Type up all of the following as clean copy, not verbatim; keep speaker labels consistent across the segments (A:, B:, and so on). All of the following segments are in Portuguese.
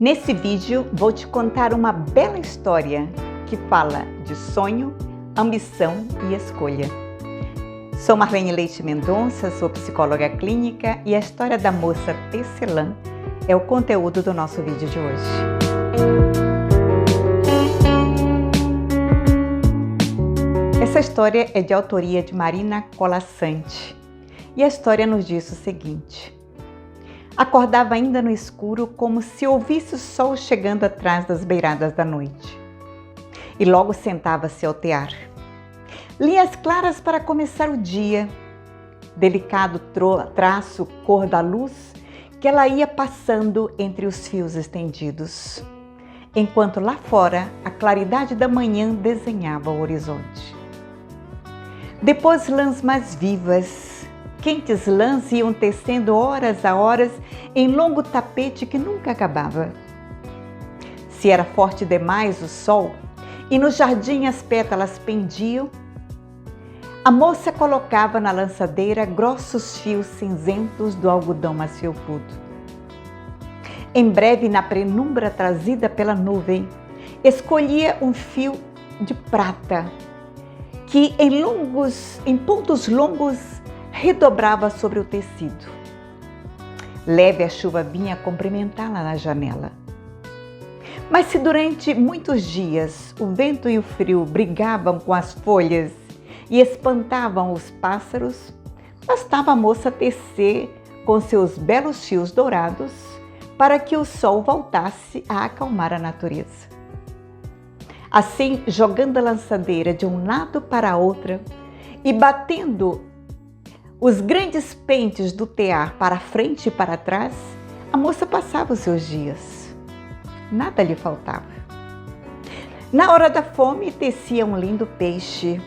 A: Nesse vídeo vou te contar uma bela história que fala de sonho, ambição e escolha. Sou Marlene Leite Mendonça, sou psicóloga clínica e a história da moça Tecelã é o conteúdo do nosso vídeo de hoje. Essa história é de autoria de Marina Colasanti e a história nos diz o seguinte: acordava ainda no escuro como se ouvisse o sol chegando atrás das beiradas da noite. E logo sentava-se ao tear. Linhas claras para começar o dia, delicado traço cor da luz que ela ia passando entre os fios estendidos, enquanto lá fora a claridade da manhã desenhava o horizonte. Depois lãs mais vivas, quentes lãs iam tecendo horas a horas em longo tapete que nunca acabava. Se era forte demais o sol e no jardim as pétalas pendiam, a moça colocava na lançadeira grossos fios cinzentos do algodão mais felpudo. Em breve, na penumbra trazida pela nuvem, escolhia um fio de prata que em pontos longos redobrava sobre o tecido. Leve a chuva vinha cumprimentá-la na janela. Mas se durante muitos dias o vento e o frio brigavam com as folhas e espantavam os pássaros, bastava a moça tecer com seus belos fios dourados para que o sol voltasse a acalmar a natureza. Assim, jogando a lançadeira de um lado para a outra e batendo os grandes pentes do tear para frente e para trás, a moça passava os seus dias. Nada lhe faltava. Na hora da fome, tecia um lindo peixe,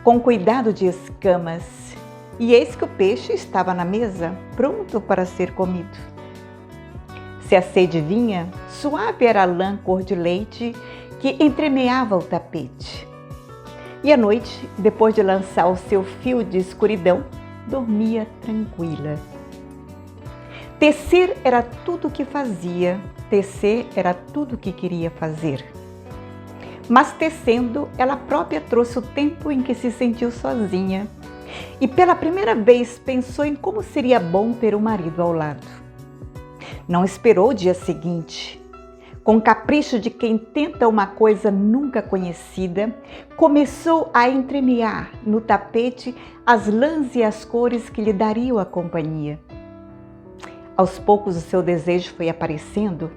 A: com cuidado de escamas, e eis que o peixe estava na mesa, pronto para ser comido. Se a sede vinha, suave era a lã cor de leite que entremeava o tapete. E à noite, depois de lançar o seu fio de escuridão, dormia tranquila. Tecer era tudo o que fazia, tecer era tudo o que queria fazer. Mas tecendo, ela própria trouxe o tempo em que se sentiu sozinha e pela primeira vez pensou em como seria bom ter um marido ao lado. Não esperou o dia seguinte. Com o capricho de quem tenta uma coisa nunca conhecida, começou a entremear no tapete as lãs e as cores que lhe dariam a companhia. Aos poucos o seu desejo foi aparecendo.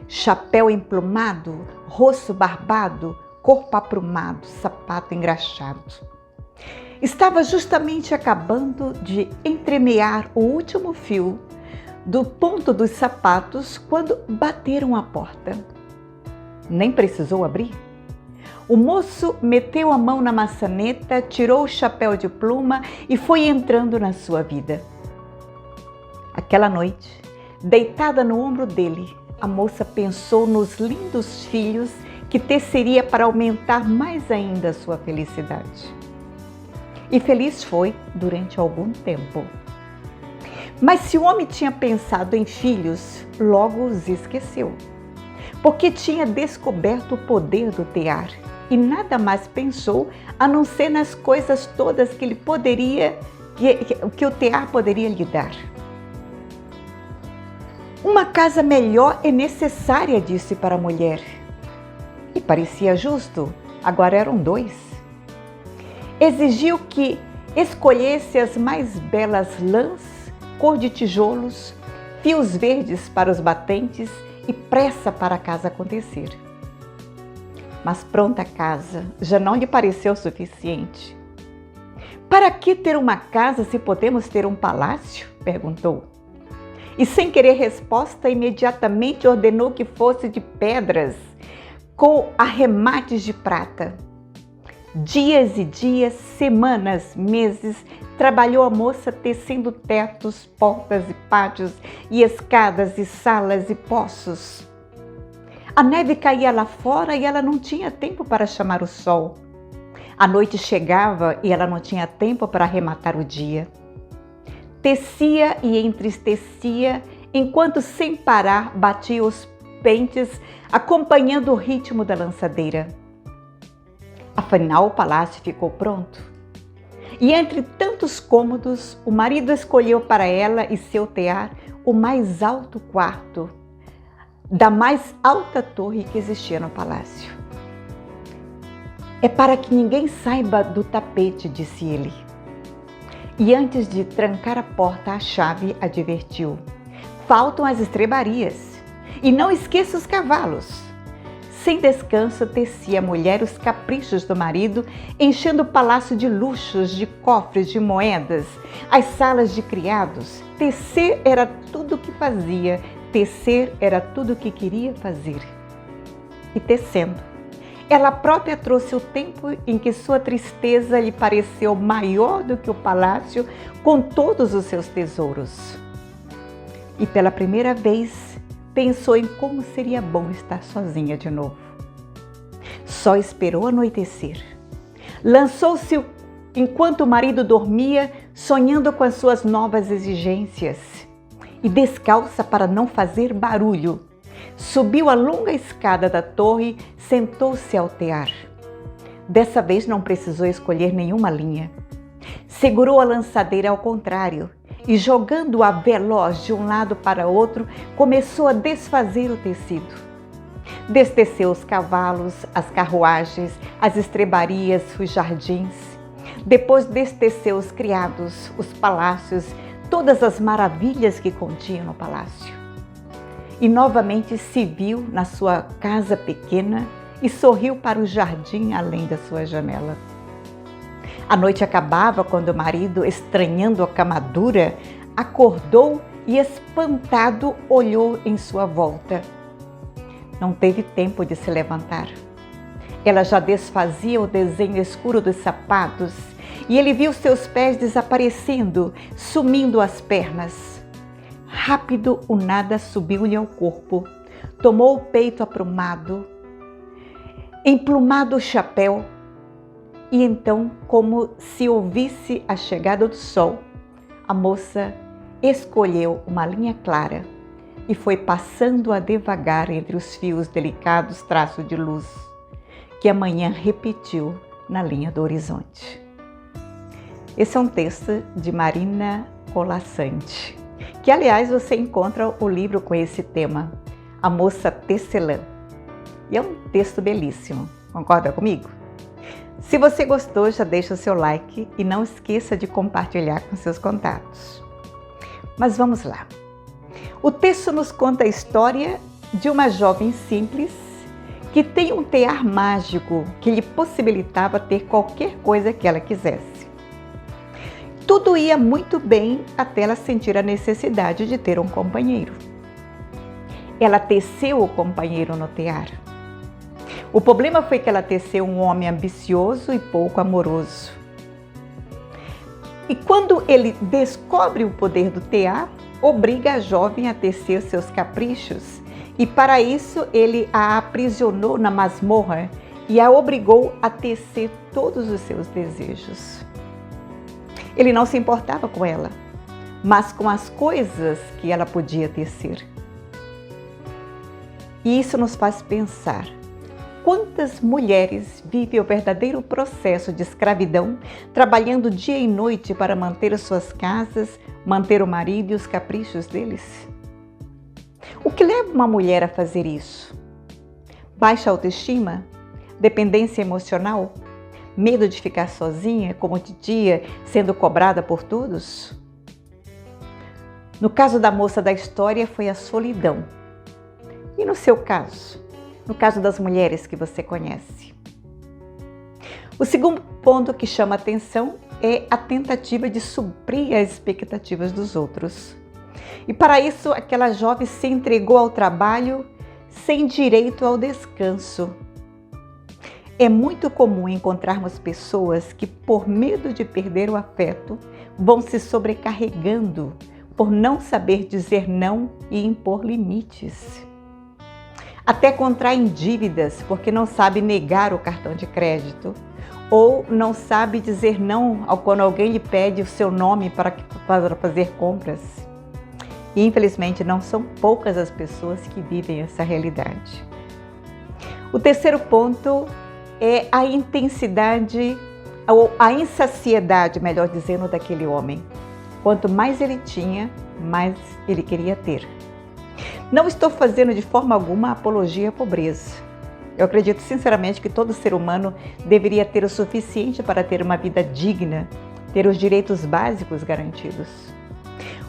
A: Chapéu emplumado, rosto barbado, corpo aprumado, sapato engraxado. Estava justamente acabando de entremear o último fio do ponto dos sapatos quando bateram à porta. Nem precisou abrir. O moço meteu a mão na maçaneta, tirou o chapéu de pluma e foi entrando na sua vida. Aquela noite, deitada no ombro dele, a moça pensou nos lindos filhos que teceria para aumentar mais ainda a sua felicidade. E feliz foi durante algum tempo. Mas se o homem tinha pensado em filhos, logo os esqueceu, porque tinha descoberto o poder do tear e nada mais pensou a não ser nas coisas todas que o tear poderia lhe dar. Uma casa melhor é necessária, disse para a mulher. E parecia justo, agora eram dois. Exigiu que escolhesse as mais belas lãs, cor de tijolos, fios verdes para os batentes e pressa para a casa acontecer. Mas pronta a casa já não lhe pareceu suficiente. Para que ter uma casa se podemos ter um palácio? Perguntou. E sem querer resposta, imediatamente ordenou que fosse de pedras, com arremates de prata. Dias e dias, semanas, meses, trabalhou a moça tecendo tetos, portas e pátios, e escadas e salas e poços. A neve caía lá fora e ela não tinha tempo para chamar o sol. A noite chegava e ela não tinha tempo para arrematar o dia. Tecia e entristecia enquanto sem parar batia os pentes, acompanhando o ritmo da lançadeira. Afinal, o palácio ficou pronto. E entre tantos cômodos, o marido escolheu para ela e seu tear o mais alto quarto da mais alta torre que existia no palácio. É para que ninguém saiba do tapete, disse ele. E antes de trancar a porta, a chave advertiu: faltam as estrebarias. E não esqueça os cavalos. Sem descanso, tecia a mulher os caprichos do marido, enchendo o palácio de luxos, de cofres, de moedas, as salas de criados. Tecer era tudo o que fazia, tecer era tudo o que queria fazer. E tecendo, ela própria trouxe o tempo em que sua tristeza lhe pareceu maior do que o palácio com todos os seus tesouros. E pela primeira vez pensou em como seria bom estar sozinha de novo. Só esperou anoitecer. Lançou-se enquanto o marido dormia, sonhando com as suas novas exigências. E descalça para não fazer barulho, subiu a longa escada da torre, sentou-se ao tear. Dessa vez não precisou escolher nenhuma linha. Segurou a lançadeira ao contrário e, jogando-a veloz de um lado para outro, começou a desfazer o tecido. Desteceu os cavalos, as carruagens, as estrebarias, os jardins. Depois desteceu os criados, os palácios, todas as maravilhas que continha no palácio. E novamente se viu na sua casa pequena e sorriu para o jardim além da sua janela. A noite acabava quando o marido, estranhando a cama dura, acordou e, espantado, olhou em sua volta. Não teve tempo de se levantar. Ela já desfazia o desenho escuro dos sapatos e ele viu seus pés desaparecendo, sumindo as pernas. Rápido, o nada subiu-lhe ao corpo, tomou o peito aprumado, emplumado o chapéu, e então, como se ouvisse a chegada do sol, a moça escolheu uma linha clara e foi passando-a devagar entre os fios delicados traços de luz, que a manhã repetiu na linha do horizonte. Esse é um texto de Marina Colasanti, que aliás você encontra o livro com esse tema, A Moça Tecelã. E é um texto belíssimo, concorda comigo? Se você gostou, já deixa o seu like e não esqueça de compartilhar com seus contatos. Mas vamos lá. O texto nos conta a história de uma jovem simples que tem um tear mágico que lhe possibilitava ter qualquer coisa que ela quisesse. Tudo ia muito bem até ela sentir a necessidade de ter um companheiro. Ela teceu o companheiro no tear. O problema foi que ela teceu um homem ambicioso e pouco amoroso. E quando ele descobre o poder do tear, obriga a jovem a tecer seus caprichos e para isso ele a aprisionou na masmorra e a obrigou a tecer todos os seus desejos. Ele não se importava com ela, mas com as coisas que ela podia tecer. E isso nos faz pensar. Quantas mulheres vivem o verdadeiro processo de escravidão, trabalhando dia e noite para manter as suas casas, manter o marido e os caprichos deles? O que leva uma mulher a fazer isso? Baixa autoestima? Dependência emocional? Medo de ficar sozinha, como titia, sendo cobrada por todos? No caso da moça da história, foi a solidão. E no seu caso? No caso das mulheres que você conhece. O segundo ponto que chama atenção é a tentativa de suprir as expectativas dos outros. E para isso, aquela jovem se entregou ao trabalho sem direito ao descanso. É muito comum encontrarmos pessoas que, por medo de perder o afeto, vão se sobrecarregando por não saber dizer não e impor limites. Até contraem dívidas porque não sabe negar o cartão de crédito ou não sabe dizer não quando alguém lhe pede o seu nome para fazer compras. E infelizmente não são poucas as pessoas que vivem essa realidade. O terceiro ponto é a intensidade, ou a insaciedade, melhor dizendo, daquele homem. Quanto mais ele tinha, mais ele queria ter. Não estou fazendo de forma alguma apologia à pobreza. Eu acredito sinceramente que todo ser humano deveria ter o suficiente para ter uma vida digna, ter os direitos básicos garantidos.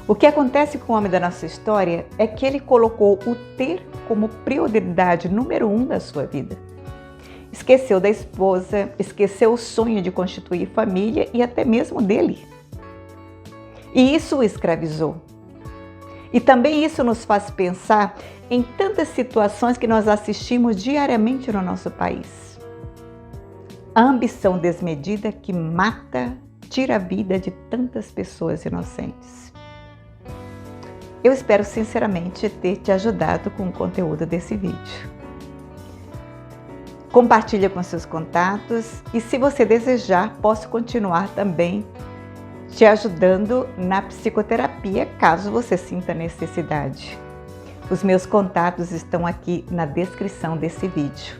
A: O que acontece com o homem da nossa história é que ele colocou o ter como prioridade número 1 da sua vida. Esqueceu da esposa, esqueceu o sonho de constituir família e até mesmo dele. E isso o escravizou. E também isso nos faz pensar em tantas situações que nós assistimos diariamente no nosso país. A ambição desmedida que mata, tira a vida de tantas pessoas inocentes. Eu espero sinceramente ter te ajudado com o conteúdo desse vídeo. Compartilhe com seus contatos e, se você desejar, posso continuar também te ajudando na psicoterapia, caso você sinta necessidade. Os meus contatos estão aqui na descrição desse vídeo.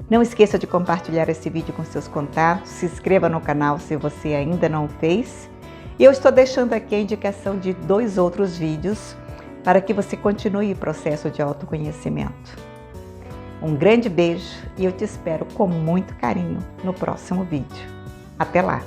A: Não esqueça de compartilhar esse vídeo com seus contatos, se inscreva no canal se você ainda não fez. E eu estou deixando aqui a indicação de 2 outros vídeos para que você continue o processo de autoconhecimento. Um grande beijo e eu te espero com muito carinho no próximo vídeo. Até lá!